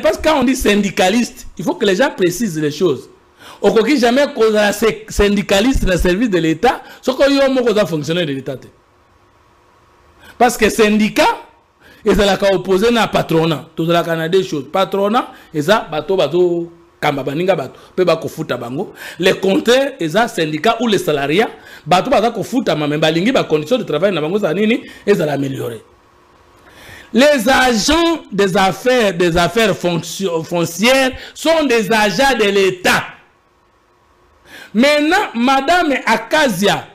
Parce que quand on dit syndicaliste, il faut que les gens précisent les choses. Au cas jamais qu'on a syndicaliste dans le service de l'État, ce qu'on y a fonctionnaire de l'État. Parce que syndicat, ils sont opposés à patronat. Tout ça, il y a des choses. Patronat, et ça, bateau, kambabaninga bateau, peut ba kofuta bango. Les compteurs, et ça, syndicats ou les salariés, bateau ba kofuta ma même balingi ba conditions de travail na bango ça nini, et ça l'améliorer. Les agents des affaires foncières sont des agents de l'État. Maintenant, Madame Akazia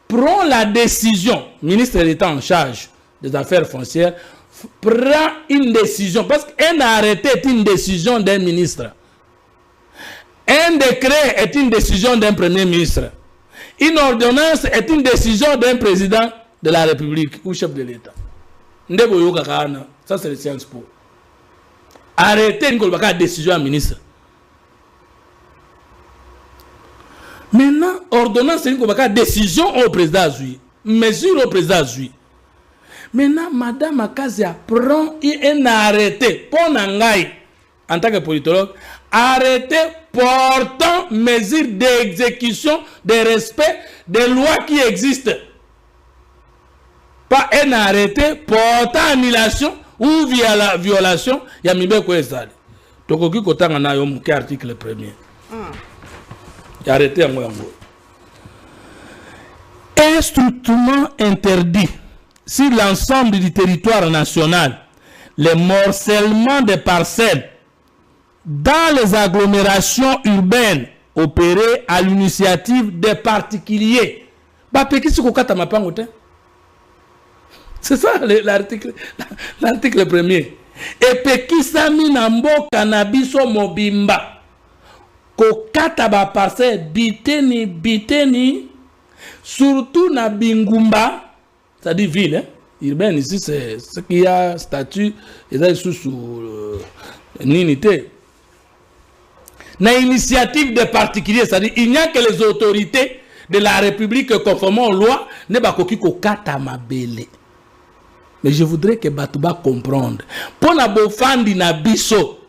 prend la décision, ministre de l'État en charge des affaires foncières, prend une décision, parce qu'un arrêté est une décision d'un ministre. Un décret est une décision d'un premier ministre. Une ordonnance est une décision d'un président de la République ou chef de l'État. Ça, c'est le science pour. Arrêter une décision du ministre. Maintenant, ordonnance, c'est une décision au président Azui. Mesure au président Azui. Maintenant, Madame Akazia prend un arrêté pour Nangaï, en tant que politologue, arrêté portant mesure d'exécution de respect des lois qui existent. Pas un arrêté portant annulation ou violation, il y a mis quoi ça. Donc, on a un article premier. Arrêtez en Ouango. Un strictement interdit sur l'ensemble du territoire national le morcellement des parcelles dans les agglomérations urbaines opérées à l'initiative des particuliers. C'est ça l'article premier. Et Pekisami Nambo Kanabiso Mobimba. Kokata ba parcelle biteni surtout na Bingumba, c'est-à-dire ville, hein? Urbaine ici c'est ce qui a statut et sous l'unité. Na initiative des particuliers, c'est-à-dire il n'y a que les autorités de la République conformément aux lois ne ba koki kokata mabele. Mais je voudrais que Batouba comprendre. Pour na bofandi na biso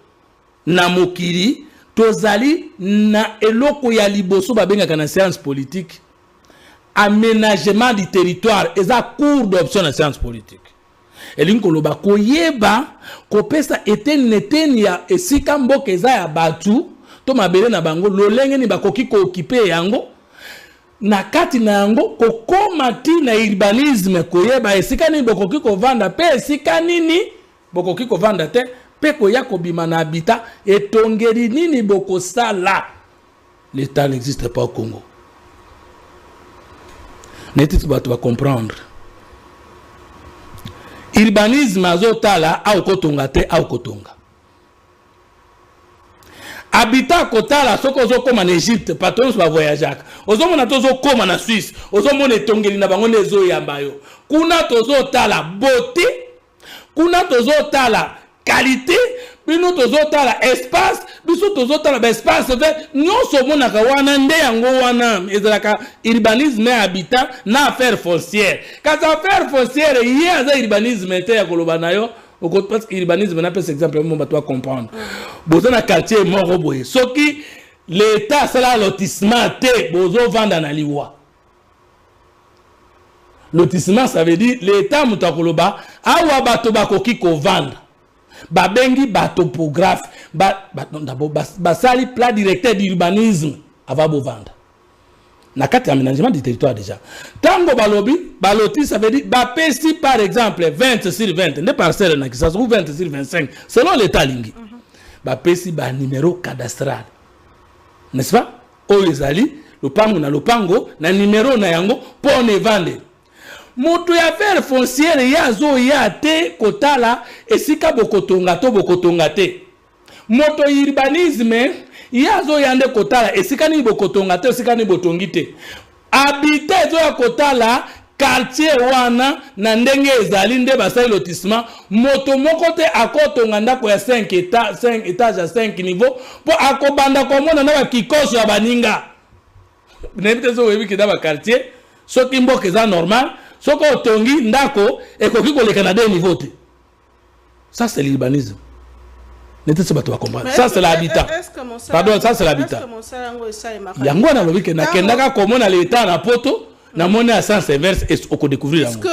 na mokiri tozali na eloko ya liboso babenga na science politique aménagement du territoire et ça cours d'option na science politique elinkoloba koyeba kopesa eteni ya esika mboka eza ya batu to mabele na bango lolenge ni bakoki ko occuper yango na kati na yango kokoma ti na urbanisme koyeba esika ni bokoki ko vanda pe esika nini bokoki ko vanda te peko yako bimana habita et tongeri nini boko sala. L'État n'existe pas au Congo. N'est-ce pas tu vas comprendre. Urbanisme azotala au kotonga te au kotonga. Habitat kotala soko zo koma en Égypte patron va voyager. Ozo mona tozo koma na Suisse. Ozo mona tongeri na bango nezo yambayo. Kuna tozo tala beauté. Kuna tozo tala qualité, puis nous tozota la espace, puis nous tozota la espace vert, nous sommes na kawana nde yango wana ezalaka urbanisme habitat na affaire foncière. Quand affaire foncière il y a un urbanisme te ya koloba nayo, parce que urbanisme na peut exemple mo bato comprendre. Bozo na quartier moko boye. Soki l'État sala lotissement te bozo vanda na liwa. Lotissement ça veut dire l'État mutakoloba awa bato bakoki ko vendre. Babengi ba topographe basali plat directeur d'urbanisme avant de vendre. Na kati aménagement du territoire déjà. Tango balobi, baloti ça veut dire bapesi par exemple 20 sur 20, ne parcelle na ça ou 20 sur 25 selon l'état lingi. Bapesi ba numéro cadastral. N'est-ce pas? O ezali lopango na numéro na yango pour ne vendre. Moto ya faire foncière yazo ya te kotala esika bokotonga to bokotonga te. Moto urbanisme yazo yande kotala esika ni bokotonga te esika ni botongi te. Habiter zo ya kotala quartier wana na ndenge ezali nde basali lotissement moto moko te akotonga ndako ya 5 étages à 5 niveaux po akobanda komona na kikoso ya baninga. Nebite zo webi kida ba quartier soki mboka eza normal. Soko otongi ndako ekoki koleka na 2 niveaux te. Ça c'est l'urbanisme. N'était pas toi comprendre. Ça c'est l'habitat. Pardon, ça c'est l'habitat. Yango na lobi ke na kendaka comment na l'état na poto na monnaie à sens inverse et au découvrir. Est-ce que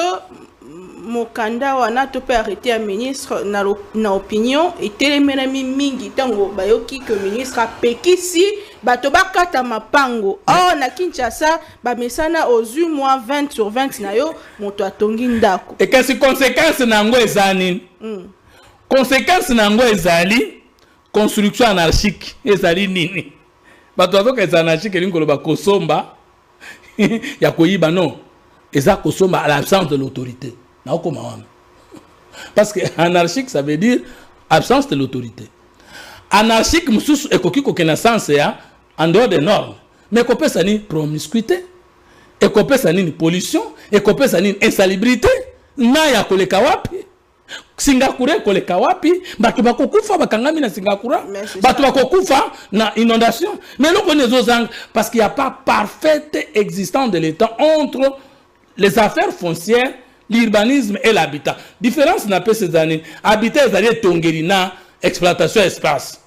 Mokanda wana to peut arrêter un ministre na opinion et téléménami mingi tango bayoki que ministre a pekisi bato bakata mapango na Kinshasa ba mesana aux 8 mois 20 sur 20 na yo moto atongi ndako et que ces conséquences nango ezani conséquences nango ezali construction anarchique ezali nini bato azoka anarchique lingolo ba kosomba ya koyiba non eza kosomba à l'absence de l'autorité. Parce que anarchique, ça veut dire absence de l'autorité. Anarchique, c'est une sens en dehors des normes. Mais qu'on peut s'en promiscuité, et qu'on peut s'en pollution, et qu'on peut s'en insalubrité. Naya koleka wapi, Singapour koleka wapi, batu bakokufa bakangami na Singapour, batu bakokufa na inondation. Mais nous connaissons parce qu'il n'y a pas parfaite existence de l'État entre les affaires foncières, l'urbanisme et l'habitat. Différence n'a pas ces années. Habitat, c'est tongerina, exploitation espace.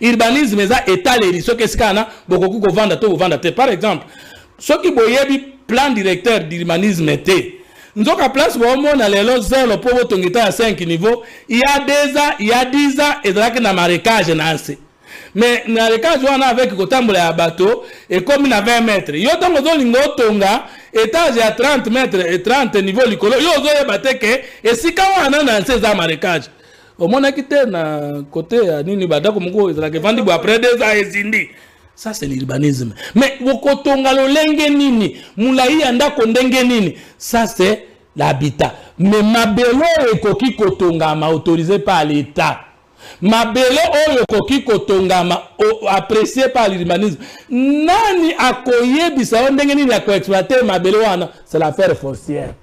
Urbanisme, c'est état les risques. Qu'est-ce qu'il y a? Beaucoup de vendre. Par exemple, ceux qui ont plan directeur d'urbanisme était. Nous avons place pour on a les lots pour tongita à 5 niveaux. Il y a 10 ans, et là que na marécage nancé. Mais na marécage on a avec kotambola ya bateau et comme il a 20 mètres. Yo tango zo lingo tonga étage à 30 mètres et 30 niveaux likolo. Yo zo yebate ke et si quand on a dans ces marécage. Au moins quitté na côté nini badako mungo ezala ke vandi après 2 ans ezindi. Ça c'est l'urbanisme. Mais wokotonga lolenge nini, mulai andako ndenge nini, ça c'est l'habitat. Mais mabelo ekoki kotonga ma autorisé par l'État. Mabelo ekoki kotonga ma apprécié par l'urbanisme. Nani akoye bisa ndenge nini ko exploiter mabelo wana, c'est l'affaire foncière.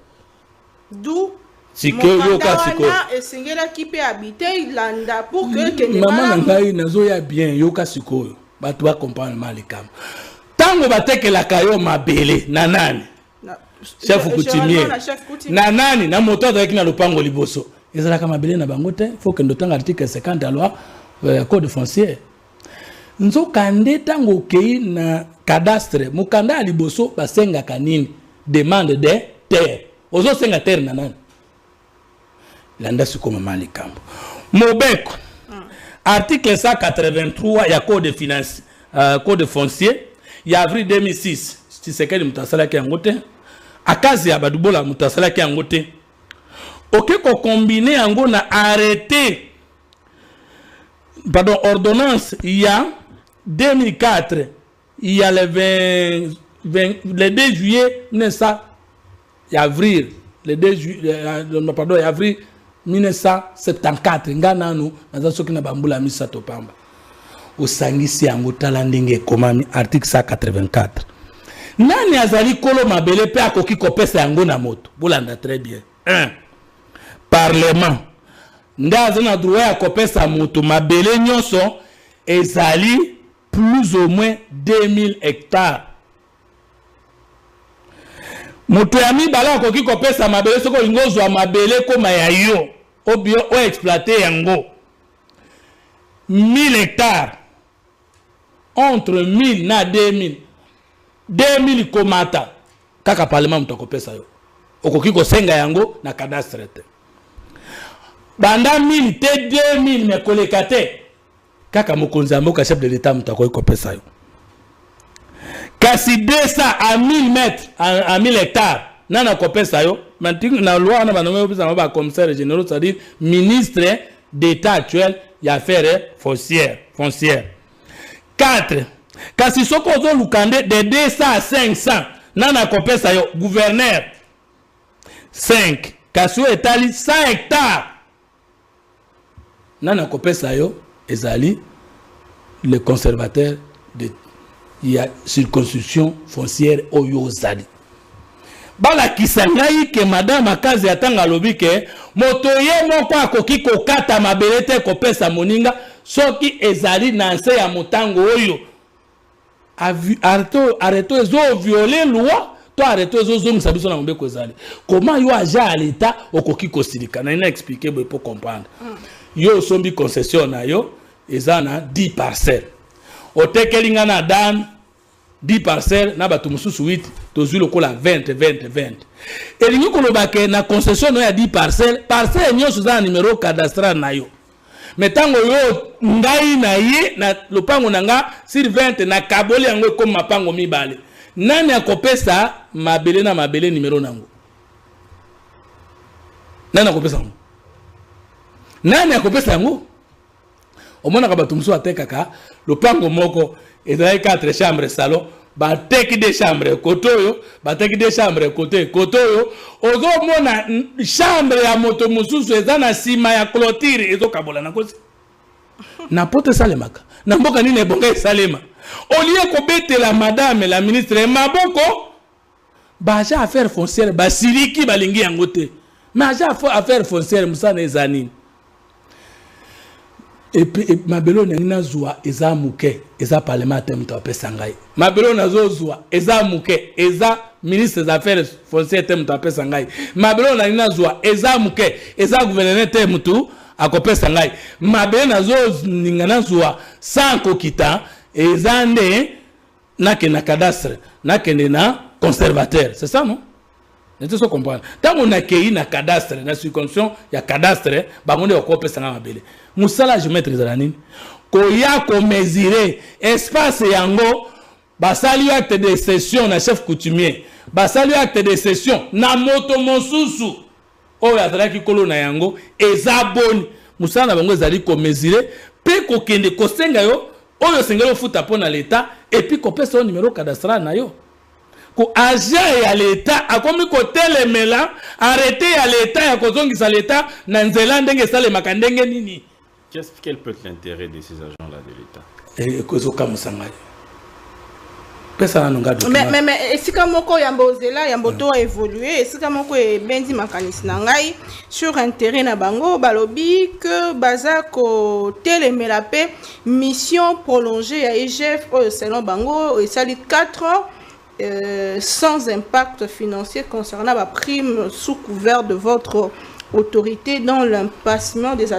D'où siko yoka siko esengela ki pe habiter ilanda pour que maman ngai nazoya bien yoka siko. Tu vas comprendre mal les camps. Tant que tu as la caillou mabele, nanani, chef coutumier, nanani, na moto avec na lupango liboso. Ils ont la mabele na bangote, faut que nous tang article 50 de la loi code foncier. Nzo kande tango kei na cadastre, mukanda liboso basenga kanini demande de terre. Ozo senga terre nanani. Landa su comme mal les camps. Mobeko. Article 183, il y a code de finance, code foncier. Il y a avril 2006. Si c'est quel mutasala qui est en côté. Akazi ya badubola mutasala qui est en côté. Ok, qu'on combine en gros na arrêté. Pardon, ordonnance. Il y a 2004. Il y a le 2 juillet 1900. Il y a avril. Le 2 juillet. Pardon, il y a avril. 1974 ngana no nazasoki na bambula misa topamba osangisi yango tala ndenge komami article 184 nani azali kolo mabele pe akoki kopesa yango na moto bolanda très bien 1 parlement ndaza na droit ya kopesa moto mabele nyonso ezali plus ou moins 2000 hectares. Moto ya mibala akoki kopesa mabele soko ingozwa mabele koma ya yo obio o exploiter yango 1000 hectares entre 1000 na 2000 komata kaka parlement mutokopesa yo okoki kosenga yango na cadastre te banda 1000 te 2000 me koleka te kaka mokonzi mboka chef de l'état mutakoki kopesa yo. Kasi 200 à 1000 mètres, à 1000 hectares, nana kopesa yo, maintenant na loi na banome opesa ba commissaire général, c'est-à-dire ministre d'état actuel y affaires foncières. 4. Kasi soko zo lukande de 200 à 500, nana kopesa yo gouverneur. 5. Kasi etali 100 hectares. Nana kopesa yo ezali le conservateur de il y a circonscription foncière oyozali. Bala kisangai ke madame akazi atanga lobi ke motoye moko akoki kokata mabelete kopesa moninga soki ezali na nse ya motango oyo arrêto ezo violer loi to arrêto ezo zongisa biso na mbeko ezali. Comment yo agent à l'état okoki kosilika na ina expliquer pour comprendre. Yo sombi concession na yo ezana 10 parcelles otekelinga na dan 10 parcelles na batu mususu 8 tozwi lokola 20 elingi koloba ke na concession ya 10 parcelles nyonso za numéro cadastral na yo metango yo ngai na ye na lopango nanga sur 20 na kaboli yango comme mapango mibale nani akopesa mabele na mabele numéro nango nani akopesa yango nani akopesa yango omona ka batu mususu atekaka lopango moko ezali 4 chambres salon bateki des chambres kotoyo bateki des chambres côté kotoyo ozo mona chambre ya moto mususu ezana sima ya clôture ezokabola na kosi na pote salemaka na mboka nini ebonga salema olie kobetela madame la ministre maboko baja affaire foncière basiliki balingi yango te mais affaire foncière musana ezanini et puis mabelo na zwa eza muke eza parlementaire mto apesa ngai mabelo na zwa eza muke eza ministre des affaires foncières mto apesa ngai mabelo na zwa eza muke eza gouverneur te mto akopesa ngai mabelo na ningana zwa sans kokita eza nde na cadastre na conservateur c'est ça non? Nete so comprendre. Tant on a kei na cadastre na circonscription ya cadastre bangonde okopesa nga mabele. Musala je mettre zanani. Koya ko mesurer espace yango basali acte de cession na chef coutumier. Basali acte de cession na moto mosusu. O ya zalaki kolo na yango eza boni. Musala na bango ezali ko mesurer pe ko kende ko senga yo oyo sengelo futa pona l'état et puis ko pesa numéro cadastral na yo. Ko agent ya l'état akomi ko telemela arrêter ya l'état ya kozongisa l'état na nzela ndenge sale makandenge nini. Quel peut être l'intérêt de ces agents là de l'état? Et kozoka musanga. Pesa na nonga do. Mais esika moko ya mbozela ya mboto a évolué esika moko e bendi makanisi na ngai sur intérêt na bango balobi que baza ko telemela pe mission prolongée ya IGF selon bango et sali 4 ans sans impact financier concernant la prime sous couvert de votre autorité dans l'impassement des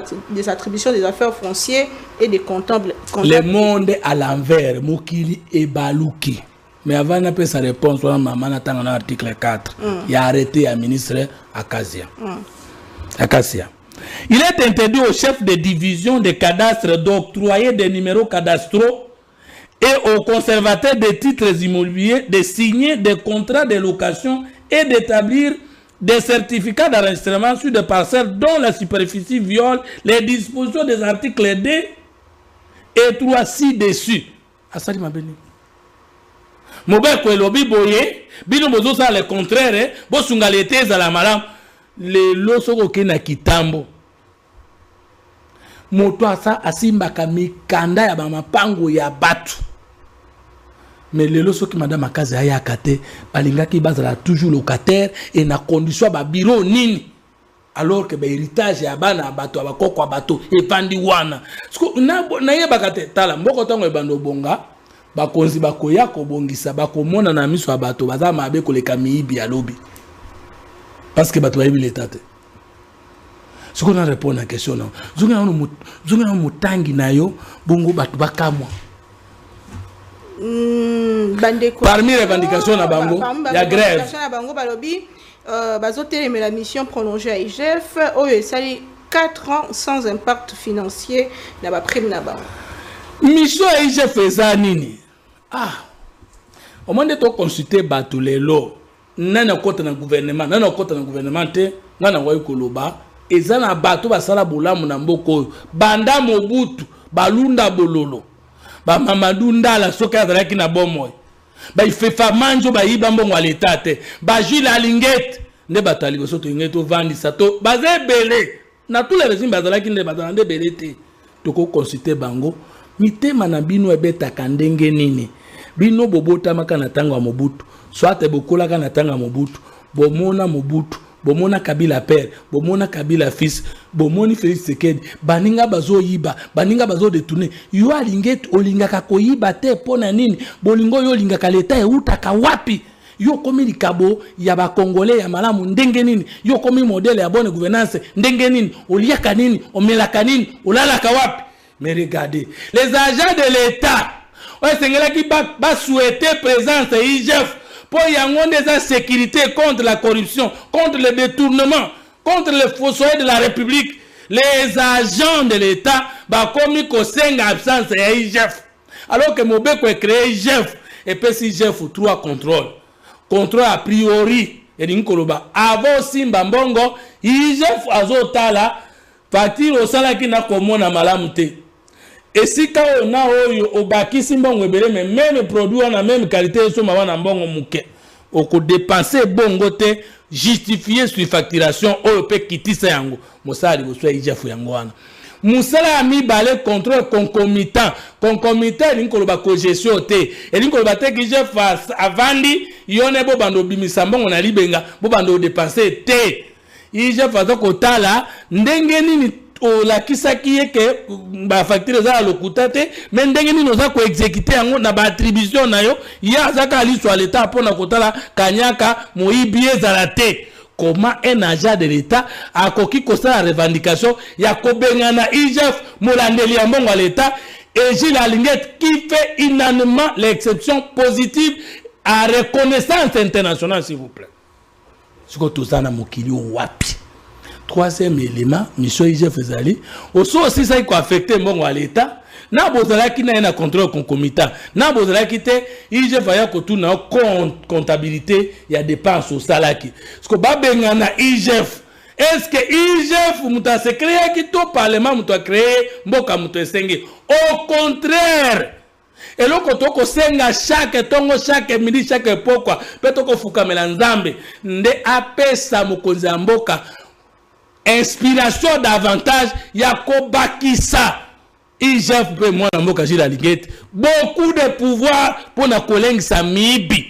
attributions des affaires foncières et des comptables. Le monde à l'envers, Mokili et Balouki. Mais avant de sa réponse, on a dans l'article 4. Il a arrêté un ministre Akasia. Il est interdit au chef de division des cadastres d'octroyer des numéros cadastraux et aux conservateurs des titres immobiliers de signer des contrats de location et d'établir des certificats d'enregistrement sur des parcelles dont la superficie viole les dispositions des articles 2 et 3 ci-dessus. Asali mabeni. Mobeko elobi boye, bino bozo sa le contraire, bo sungalete za la malam, le losoko kena kitambo. Moto asa asimbaka mikanda ya bamapango ya batu. Mais le loso qui madame akazi aya kate balinga ki bazala toujours locataire et na condition ba bureau nini alors que ba héritage ya bana bato abakoko bato epandi wana na ye bakate tala mboko tango ebando bonga bakonzi bakoya ko bongisa bakomona na miso ya bato baza mabe koleka miibi ya lobi parce que bato bayibi l'état te ce qu'on a répondre à la question non zunga mutangi nayo bongo bato bakamwa. Parmi les revendications à Bango, il y a grève. La mission prolongée à IGF, il y a 4 ans sans impact financier dans la prime. Mission à IGF est nini. Ah, au moment de consulter Batou les lots, nana kota na gouvernement, nana wayi koloba, ezana Batou basala bolamu na mboko, banda mobutu, balunda bololo. Ba Mamadou Ndala soka azalaki na bomoy ba ifefa manjo ba yiba mbongo l'état te ba Jules Alingete ne batali ko soto ngeto vandi sato bazebele na tous les régimes bazalaki ne bazalande belete to ko consulter bango mitema na bino ebeta kandenge nini bino bobota makana tanga Mobutu soit bokola kana tanga Mobutu bomona Mobutu bomona Kabila père bomona Kabila fils bomoni Félix Tshisekedi baninga bazo yiba baninga bazo détourner yo alingete olingaka koyiba te pona nini bolingo yo lingaka leta e utaka wapi yo komi likabo ya ba congolais ya malamu ndenge nini yo komi modèle ya bonne gouvernance ndenge nini oliaka nini omelaka nini olalaka wapi Mais regardez, les agents de l'État, c'est qui va souhaiter présence de IGF pour y avoir des sécurité contre la corruption, contre le détournement, contre le fossoyeur de la République. Les agents de l'État va commis qu'au sein absence de IGF. Alors que Mobeko a créé IGF, et puis si IGF ou 3 contrôles. Contrôle a priori, et l'inkoloba. Avant Simba Mbongo, IGF azotala, partir au salaki na komona malamute. Et si quand on a au baki Simba Mbele, mais même produit on a même qualité, sur ma Mbongo Mouke. On peut dépenser bongo te, justifier sur facturation, on peut quitter ça yango. Moussali, vous soyez IGF yangoana. Moussala a mis balai contrôle concomitant. Concomitant, il y a une gestion. Et il y a une gestion avandi, il y a un bando bimisamba, on a libenga, bando dépenser te. Il y a un kota là, ndengeni la kisaki yeke, ba facture za lokutate, mais ndengeni noza ko exécuter yango na ba attribution na yo, ya zaka ali sur l'état pour na kota la kanyaka moibie zalate. Comment un agent de l'État a coquille la revendication, il y a Kobengana IGF, Molandeli Ambongo à l'État, et Gilles Alinguette qui fait unanimement l'exception positive à reconnaissance internationale, s'il vous plaît. Ce que tout ça n'a mokili wapi. Troisième élément, mission IGF Zali, aussi ça qui a affecté Mbongo à l'État. Na bozala ki na contrôle concomitant. Na bozala ki te IGF ya ko tout na comptabilité ya dépenses au salaki. Parce que ba benga na IGF. Est-ce que IGF muta se créer ki to parlement muta créer mboka muta esenge. Au contraire. Et lo ko to ko senga chaque tongo chaque midi chaque pokwa peto ko fukamela nzambe nde apesa mukonzi mboka inspiration davantage ya ko bakisa. IGF peut moi na Gilles Alinguette beaucoup de pouvoir pour na collègue Samibi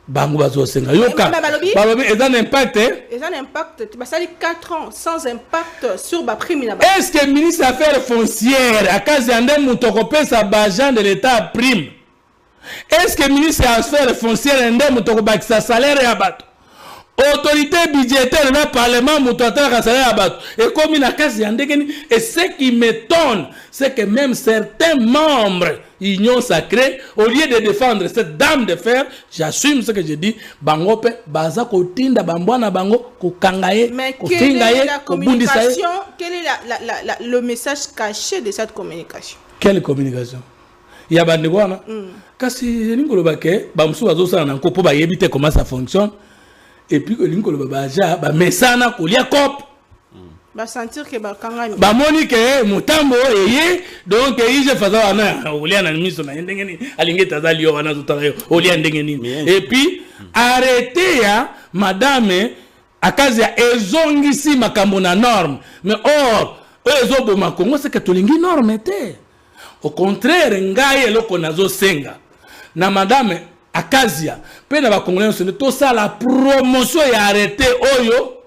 bango bazo senga yoka balobi et un impact et un impact ça dit 4 ans sans impact sur ba prime na est-ce que ministre affaires foncières à Kazande mutoko pesa ba agent de l'état prime est-ce que ministre affaires foncières ndem mutoko ba sa salaire ya bato autorité budgétaire dans le parlement et comme il a cassé et ce qui m'étonne c'est que même certains membres union sacrée au lieu de défendre cette dame de fer j'assume ce que je dis bangope baza kotinda bambwana bango kokangaye kotingaye communication quel est le message caché de cette communication quelle communication il y a bandegwana kasi ningolo bake bamsu bazosana na nkopo ba yebite comment ça fonctionne. Et puis que l'inko le baja ba mesana ko lia cop ba sentir que ba kangani ba monique mutambo eye donc ije faza na olia na miso na ndengeni alingeta zali yo wana tutarayo olia ndengeni et puis arrêter ya madame akazi ya ezongisi makambo na norme mais or ezobo makongo c'est que tolingi norme te au contraire ngai eloko nazo senga na madame Akazia, pe na ba congolais c'est tout ça la promotion est arrêté oyo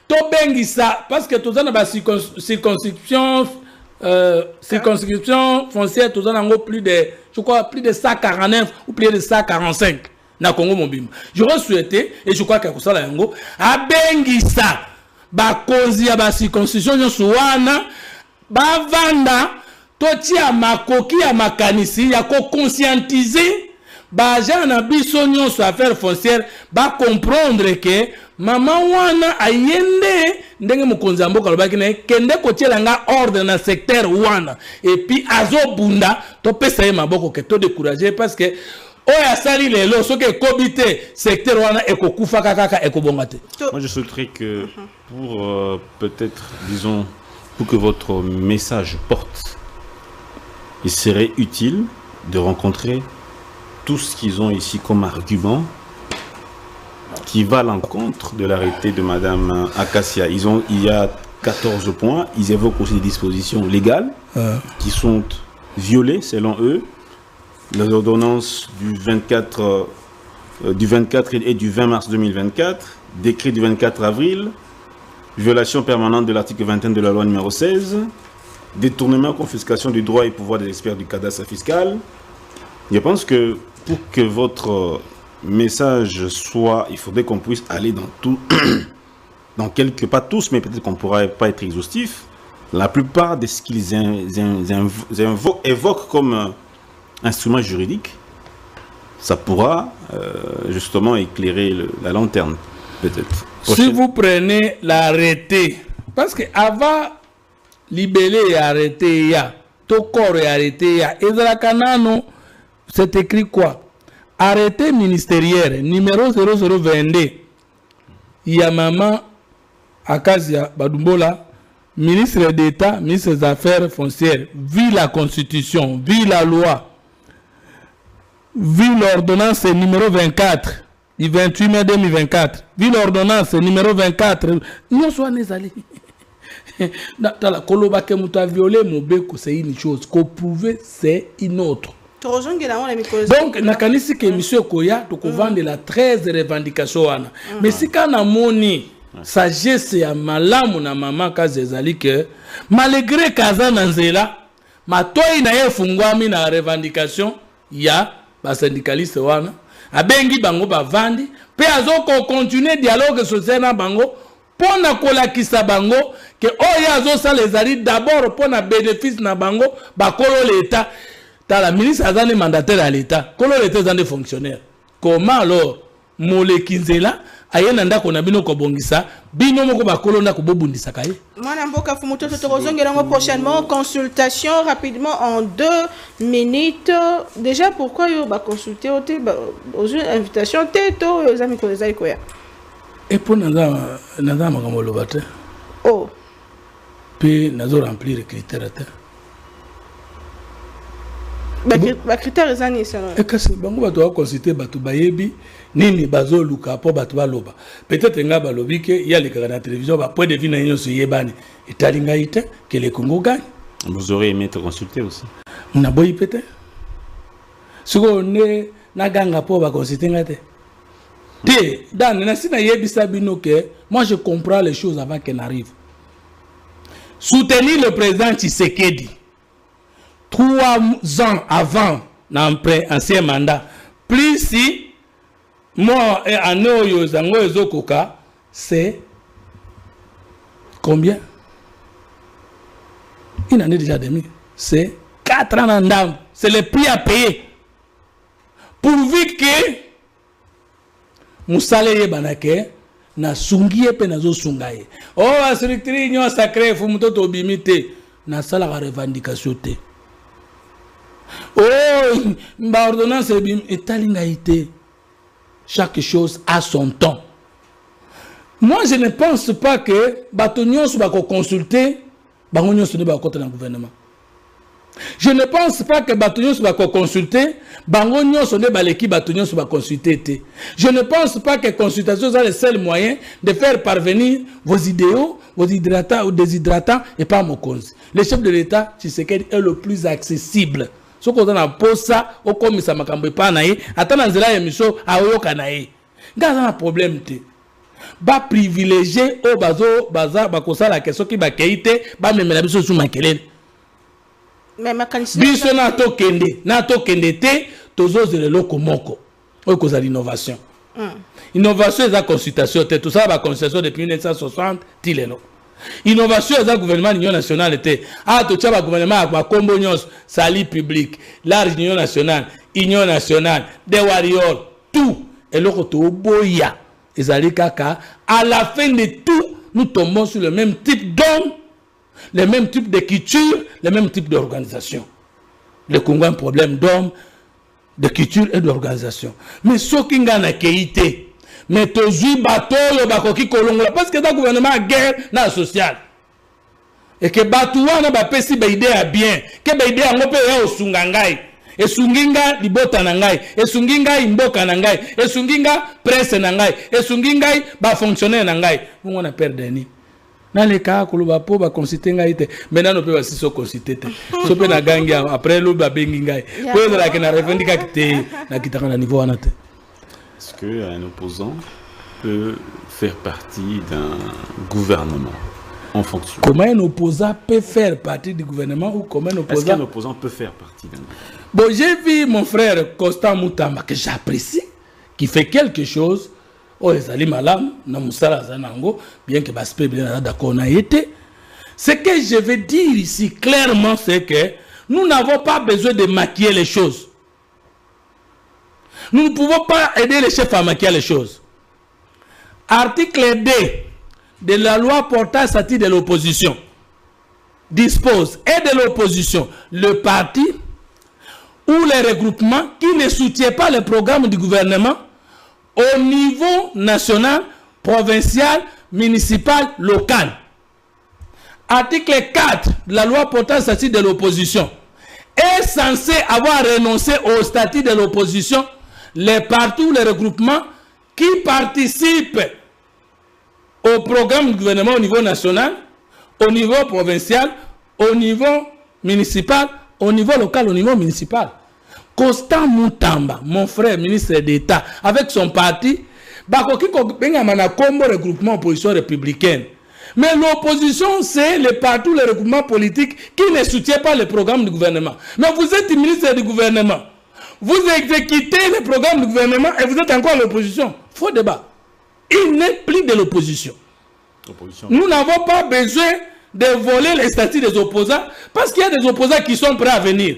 to bengisa parce que tout ça na ba circonscription foncière tout ça nango plus de je crois plus de 149 ou plus de 145 na Congo mobimba. J'aurais souhaité et je crois que ça la yango a bengisa ba konzi ya ba circonscription nyo wana ba vanda to tia makoki ya makanisi ya ko conscientiser Bajan na biso nyonso affaire foncière ba comprendre que maman wana ayende ndenge mukonza mboka lobaki na kende kotiela nga ordre na secteur wana et puis azobunda to pesa ye maboko ke to décourager parce que oya sali lelo soke kobité secteur wana ekokufa kaka ekobongate. Moi je souhaiterais que pour peut-être disons pour que votre message porte il serait utile de rencontrer tout ce qu'ils ont ici comme argument qui va à l'encontre de l'arrêté de Madame Akassia. Il y a 14 points, ils évoquent aussi des dispositions légales qui sont violées selon eux. Les ordonnances du 24 et du 20 mars 2024, décret du 24 avril, violation permanente de l'article 21 de la loi numéro 16, détournement, confiscation du droit et pouvoir des experts du cadastre fiscal. Je pense que pour que votre message soit, il faudrait qu'on puisse aller dans tout, dans quelques, pas tous, mais peut-être qu'on ne pourra pas être exhaustif, la plupart de ce qu'ils évoquent comme instrument juridique, ça pourra justement éclairer la lanterne, peut-être. Si vous prenez l'arrêté, parce que avant libellé et arrêté, il y a tout corps et arrêté, il y a Ezra c'est écrit quoi? Arrêté ministériel numéro 0022. Il y a maman Akazia Badumbola, ministre d'État, ministre des Affaires foncières, vu la Constitution, vu la loi, vu l'ordonnance numéro 24 du 28 mai 2024, vu l'ordonnance numéro 24, nous sommes allés. Dans la coloba que nous avons violé, c'est une chose, qu'on prouver, c'est une autre. Donc, nakanisi que monsieur Koya, donc on vend de la 13 revendications. Mais si quand on a moni, sagesse ya malamu na maman kazezali que malgré kaza nanzela, ma toi na ye fungwami na revendication ya ba syndicaliste wana, abengi bango ba vandi, pe azoko continuer dialogue social na bango. Pour na kolakisa bango que oya zo sa les ari d'abord pour na bénéfice na bango ba kolo l'état. T'as la ministre azane mandataire à l'état, kolo l'état zane fonctionnaire. Comment alors mole kinzela ayena ko na bino ko bongisa bino moko ba kolo ndako bobundisa kaye. Mwana mboka fumuto totorozongela prochainement consultation rapidement en 2 minutes. Déjà pourquoi yo ba consulter aux invitation teto aux amis ko ezali koya. Et pour naza makambo lobate. Oh. Puis nazo remplir les critères. Ba critères ezani ça. Et que c'est bango bato consulter bato bayebi nini bazo luka po bato baloba. Peut-être nga balobi que il y a les caméras de télévision ba point de vue na nyo so yebani. Etalinga ite que le Congo gagne. Vous aurez aimé te consulter aussi. Na boyi peut-être. Siko ne na ganga po ba consulter ngate. Moi je comprends les choses avant qu'elles n'arrivent. Soutenir le président Tshisekedi 3 ans avant l'ancien mandat, plus si moi et Anoyo Zango Ezokoka, c'est combien? Une année déjà demi. C'est 4 ans d'âme. C'est le prix à payer. Pourvu que musale ye banake na sungie pe nazo sungaye oh asirikiri nyo sacré fu mutoto bimite na sala ga revendication te oh mba ordonnance bim etalinga ite chaque chose a son temps. Moi je ne pense pas que batonyo so ba ko consulter bangonyo so ne ba ko na gouvernement. Je ne pense pas que Batonyo soit consulté, Bangonyo sonne baleki Batonyo soit consulté. Je ne pense pas que consultation soit le seul moyen de faire parvenir vos idéaux, vos hydratants ou déshydratants et pas mon cause. Le chef de l'État, Tshisekedi, est le plus accessible. Ce qu'on a posé ça, au commissaire Makambe Panaï, attendant zela émission à Oyokanaï. Gaz un problème te. Ba privilégié au bazo baza bakosa la question qui ba keite ba memela biso sous makelele. Biso na to kende te tozo zele loko moko o koza l'innovation. Innovation est la consultation te tout ça ba consultation depuis 1960 tilelo. Innovation est le gouvernement de l'Union nationale était to tcha ba gouvernement ba kombo nyos sali public large union nationale des warriors tout et loko to boya ezali kaka à la fin de tout nous tombons sur le même type d'homme. Le même type de culture, le même type d'organisation. Le Congo a un problème d'hommes, de culture et d'organisation. Mais ce qui est en qualité, mais toujours bateau, parce que dans le gouvernement a guerre dans le social. Et que Batouan n'a pas si idée à bien, que l'idée a ngopé au sungangai. Et sunginga libota nangai, et sunginga imboka nangai, et sunginga presse nangai, et sunginga ba fonctionnaire nangai. On a perdu ni. Dans les cas où l'on peut consulter, maintenant on peut aussi se consulter. So peut na gangi après l'on va bengi ngai. Pour la que na revendica qui na kitaka na niveau anate. Est-ce qu'un opposant peut faire partie d'un gouvernement en fonction? Comment un opposant peut faire partie du gouvernement ou comment un opposant? Est-ce qu'un opposant peut faire partie d'un gouvernement? Bon, j'ai vu mon frère Constant Moutamba que j'apprécie, qui fait quelque chose. Oh, ezali malam na musala zanango bien que baspé bien d'accord na été Ce que je veux dire ici clairement, c'est que nous n'avons pas besoin de maquiller les choses. Nous ne pouvons pas aider les chefs à maquiller les choses. Article 2 de la loi portant statut de l'opposition dispose, et de l'opposition, le parti ou les regroupements qui ne soutiennent pas le programme du gouvernement au niveau national, provincial, municipal, local. Article 4 de la loi portant statut de l'opposition est censé avoir renoncé au statut de l'opposition les partis ou les regroupements qui participent au programme du gouvernement au niveau national, au niveau provincial, au niveau municipal, au niveau local, au niveau municipal. Constant Moutamba, mon frère ministre d'État, avec son parti, bakoki bengamana kombo regroupement opposition républicaine. Mais l'opposition, c'est les partis, les regroupements politiques qui ne soutiennent pas le programme du gouvernement. Mais vous êtes ministre du gouvernement. Vous exécutez le programme du gouvernement et vous êtes encore à l'opposition. Faux débat. Il n'est plus de l'opposition. Nous n'avons pas besoin de voler les statuts des opposants parce qu'il y a des opposants qui sont prêts à venir.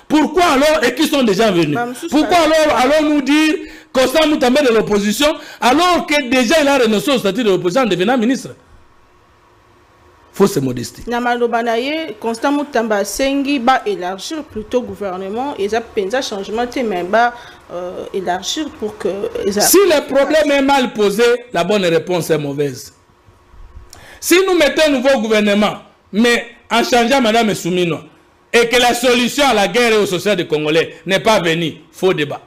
Pourquoi alors et qui sont déjà venus? Pourquoi alors allons-nous dire Constant Moutamba de l'opposition alors que déjà il a renoncé au statut de l'opposition en devenant ministre? Faut se modester. Namalobanaye, Constant Moutamba Sengi va élargir plutôt gouvernement et ça pensa changement mais va élargir pour que. Si le problème est mal posé, la bonne réponse est mauvaise. Si nous mettons un nouveau gouvernement, mais en changeant Madame Soumino, et que la solution à la guerre et au social des Congolais n'est pas venue, faux débat.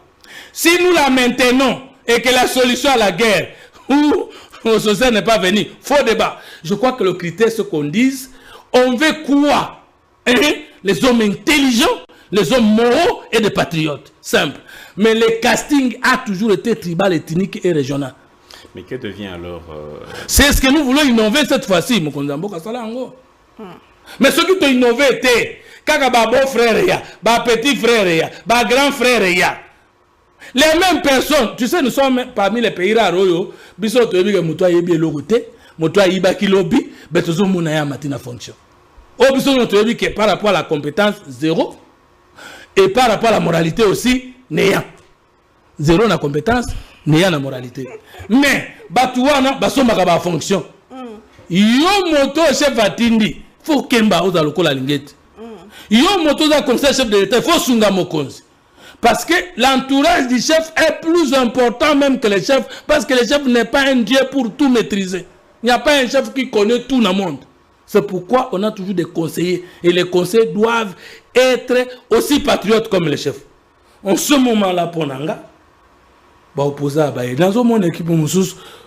Si nous la maintenons et que la solution à la guerre ou au social n'est pas venue, faux débat. Je crois que le critère, ce qu'on dise, on veut quoi? Les hommes intelligents, les hommes moraux et des patriotes. Simple. Mais le casting a toujours été tribal, ethnique et régional. Mais que devient alors C'est ce que nous voulons innover cette fois-ci. Mais ce qui ont innové était quand beau frère, petit frère, grand frère. Les mêmes personnes, tu sais, nous sommes parmi les pays rares. Biso to yebi muto yebi logote, muto yiba kilobi, betozo muna ya matina fonction. O biso to yebi que par rapport à la compétence zéro et par rapport à la moralité aussi néant. Zéro na compétence, néant na moralité. Mais batuana basomba ka ba fonction. Yo moto chef atindi, faut kemba oza lokola lingete. Yo moto za conseil chef de l'État, faut sunga mokonzi. Parce que l'entourage du chef est plus important même que le chef, parce que le chef n'est pas un dieu pour tout maîtriser. Il n'y a pas un chef qui connaît tout dans le monde. C'est pourquoi on a toujours des conseillers. Et les conseillers doivent être aussi patriotes comme les chefs. En ce moment-là, pour Nanga, dans mon équipe,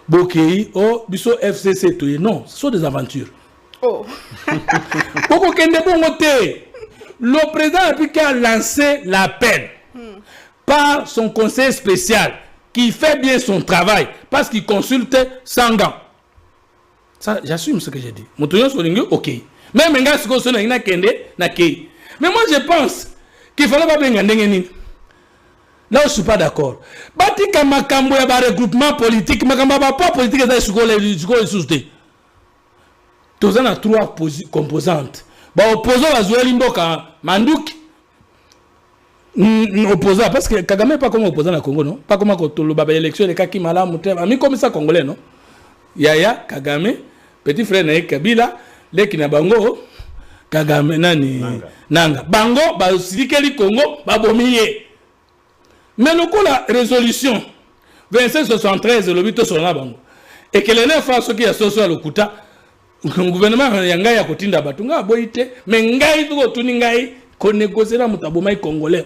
Bokei, oh, Biso FCC, non, ce sont des aventures. Oh. Le président a lancé l'appel par son conseil spécial qui fait bien son travail parce qu'il consulte sans gants. Ça, j'assume ce que j'ai dit. Ok. Même un gars, mais moi je pense qu'il fallait pas bien gagner. Là, je ne suis pas d'accord. Batika makambo ya ba regroupement politique, makambo ba pas politique za sous-té. Tous en a trois composantes. Ba opposant la Zoé Limboka Manduki. Opposant, parce que Kagame n'est pas comme opposant à Congo, non? Pas comme le élection de Kaki Malam, mais comme ça Congolais, non? Yaya, Kagame, petit frère Naïk Kabila, les Kinabango, Kagame, Nani, Nanga. Bango, Basikeli Congo, Babomiye. Mais le coup, la résolution 2573, le 8 sur la Bango, et que les 9 fois qui associent le Kuta, le gouvernement Yanga Kotinda Batunga, Boïte, mais Ngai, Tuningai, qu'on négociera Mutabomaï Congolais.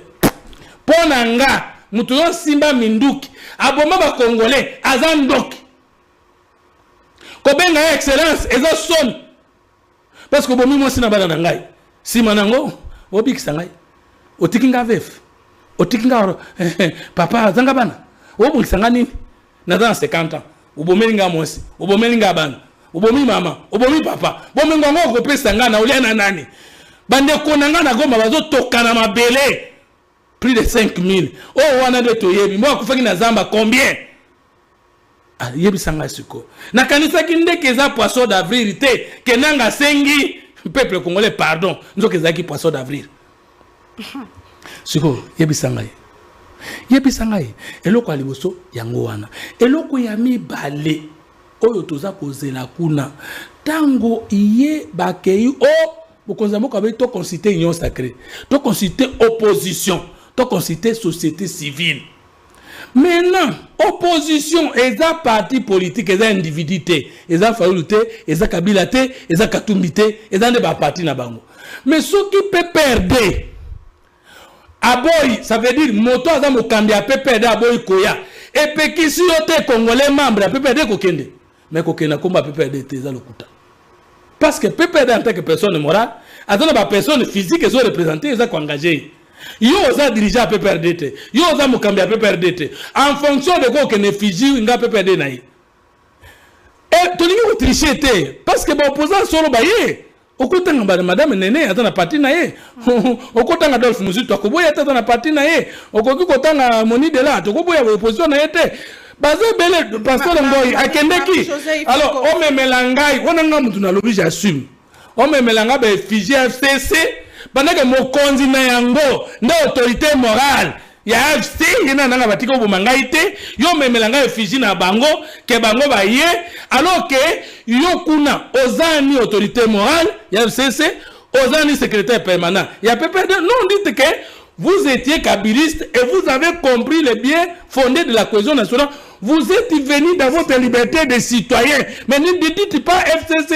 Ponanga, Mutuyo Simba Minduki, Aboma ba Congolais, Azandoki. Kobenga excellence, Eza son. Parce que Bomi Mosina Badanangai, Simanango, Obik Sangai, Otikinga Vef, Otikinga Papa Zangabana, Obik Sangani, Nadan 50 ans, Ubomelinga Mosi, Ubomelinga Ban, Ubomi Mama, Ubomi Papa, Bomengo Kopé Sangana, Oliana Nani. Bande konanga na goma bazo tokana mabele plus de 5000. Oh wana de toyebi moi kufaki na zamba combien? Ah yebi sanga siko. Na kanisa kinde keza poisson d'avril te kenanga sengi peuple congolais pardon nous que zaki poisson d'avril siko yebisangai eloko aliboso yango wana eloko ya mibale oyo toza kozela kuna tango iye bakei o bokonza moko abe to consulter union sacrée to consulter opposition to consulter société civile. Maintenant, opposition, eza parti politique, eza individuité, eza fauluté, eza kabilate, eza katumbité, eza ne ba parti na bango. Mais ce qui peut perdre, aboy, ça veut dire moto aza mokambi a peut perdre aboy koya. Et puis qui si yote congolais membre a peut perdre kokende. Mais kokena komba peut perdre teza lokuta. Parce que peut perdre en tant que personne morale, attends ba personne physique eza représenter, eza ko engager. Yo oza dirigeant peut perdre te. Yo oza mokambi peut perdre te. En fonction de quoi que ne fiji nga peut perdre na ye. Et to lingi ko tricher te parce que ba opposant solo ba ye. Okotanga ba madame Nene ata na parti na ye. Okotanga Adolphe Muzitu akoboya ata na parti na ye. Okoki kotanga Moni de la to koboya opposition na ye te. Bazé belé pasteur Ngoyi akendeki. Alors on me melangai, on nga mutu na lobi j'assume. On me melanga ba fiji FCC. Pendant que mon konzi na yango na autorité morale ya FCC ngena nanga batiko bumangaite yo memelanga efiji na bango ke bango ba ye alors que yo kuna ozani autorité morale ya FCC ozani secrétaire permanent ya PPD non dites que vous étiez kabiliste et vous avez compris le bien fondé de la cohésion nationale. Vous êtes venus dans votre liberté de citoyen. Mais ne dites pas FCC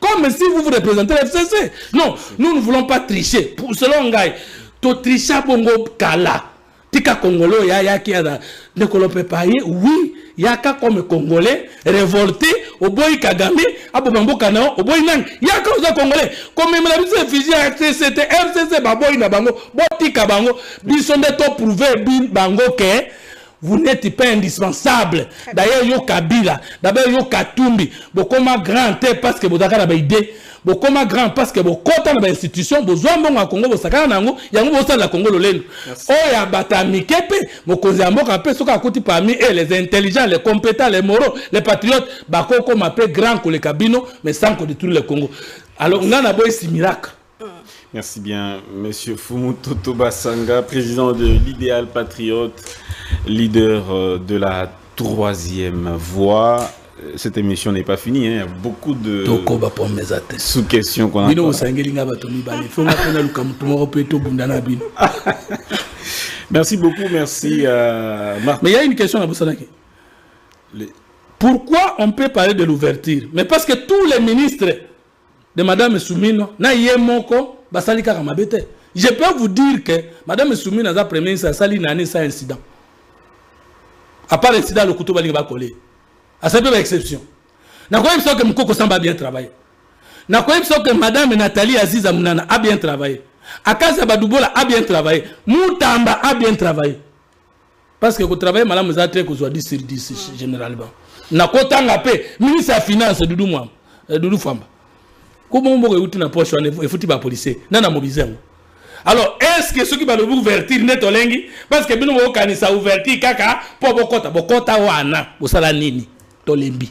comme si vous représentez FCC. Non, nous ne voulons pas tricher. Pour selon Ngaï, to tricher bongo kala. Tika Congolo ya qui a ne colopé pas oui, yaka comme Congolais révolté au boy Kagame, abo bambo kanao, au boy nang, yaka aux Congolais. Comme même la bise fiji FCC, FCC baboy na bango, botika bango, bisonde to prouver bin bango ke vous n'êtes pas indispensable. D'ailleurs, yo Kabila, d'abord yo Katumbi, bokoma grand parce que bozaka na ba idée, bokoma grand parce que bokota na ba institution, bozwa mbongo ya Congo bosaka nango, yango bosala la Congo lolendo. Oya batami kepe, mokonzi ya mboka pe soka akoti parmi les intelligents, les compétents, les moraux, les patriotes, bakoko m'appelle grand ko le Kabino, mais sans qu'on détruise le Congo. Alors on a na boy si miracle. Merci bien, Monsieur Fumuto Tobasanga, président de l'Idéal Patriote, leader de la troisième voie. Cette émission n'est pas finie, hein. Il y a beaucoup de sous-questions qu'on a. Merci beaucoup, merci Marc. Mais il y a une question à Boussanaki. Pourquoi on peut parler de l'ouverture? Mais parce que tous les ministres de Madame Soumino, na yemoko, basali kaka mabete. Je peux vous dire que Madame Soumino a premier sa sali nani sans incident. À part l'incident, le couteau va coller. À cette exception. N'a pas l'impression que Mkoko Samba a bien travaillé. N'a pas l'impression que Madame Nathalie Aziza Mounana a bien travaillé. Akaza Badoubola a bien travaillé. Moutamba a bien travaillé. Parce que vous travaillez, Madame Zatre, que vous 10 sur 10 généralement. N'a pas tant paix. Ministre des Finances, Doudou Famba. Comment on peut outil na poche et foutu par policier nana mobilisé. Alors est-ce que ceux qui va l'ouverture net olengi parce que bino kanisa ouverture kaka po bokota wana bosala nini tolembi